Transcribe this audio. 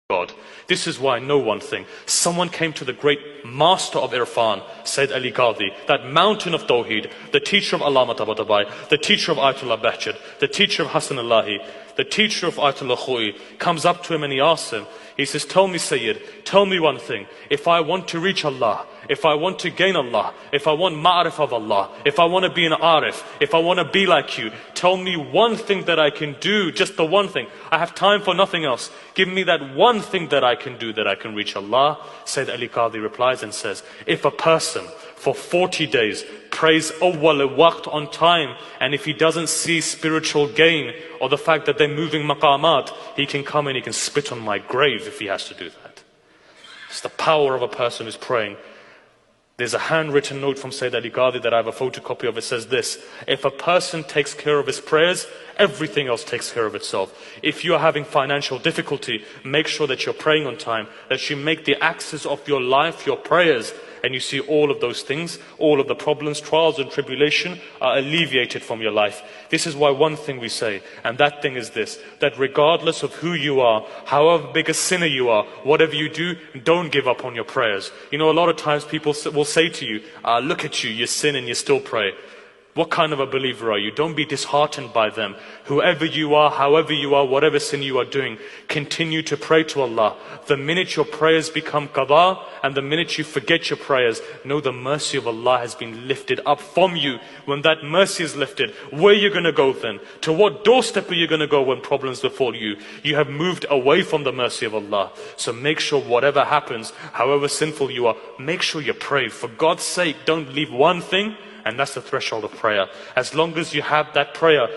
God. This is why I know one thing. Someone came to the great master of Irfan, Sayyid Ali Qadhi, that mountain of Tawheed, the teacher of Allama Tabatabai, the teacher of Ayatollah Bahjat, the teacher of Hassan Allahi, the teacher of Ayatollah Khoi, comes up to him and he asks him, he says, tell me Sayyid, tell me one thing. If I want to reach Allah, if I want to gain Allah, if I want ma'arif of Allah, if I want to be an arif, if I want to be like you, tell me one thing that I can do, just the one thing. I have time for nothing else. Give me that one thing that I can do that I can reach Allah. Sayyid Ali Qadhi replies and says, if a person for 40 days prays awwal waqt on time, and if he doesn't see spiritual gain or the fact that they're moving maqamat, he can come and he can spit on my grave if he has to do that. It's the power of a person who's praying. There's a handwritten note from Sayyid Ali Qadhi that I have a photocopy of. It says this: if a person takes care of his prayers, everything else takes care of itself. If you are having financial difficulty, make sure that you're praying on time, that you make the axis of your life your prayers, and you see all of those things, all of the problems, trials and tribulation are alleviated from your life. This is why one thing we say, and that thing is this, that regardless of who you are, however big a sinner you are, whatever you do, don't give up on your prayers. You know, a lot of times people will say to you, look at you, you sin and you still pray. What kind of a believer are you? Don't be disheartened by them. Whoever you are, however you are, whatever sin you are doing, continue to pray to Allah. The minute your prayers become qada, and the minute you forget your prayers, know the mercy of Allah has been lifted up from you. When that mercy is lifted, where are you going to go then? To what doorstep are you going to go when problems befall you? You have moved away from the mercy of Allah. So make sure whatever happens, however sinful you are, make sure you pray. For God's sake, don't leave one thing. And that's the threshold of prayer. As long as you have that prayer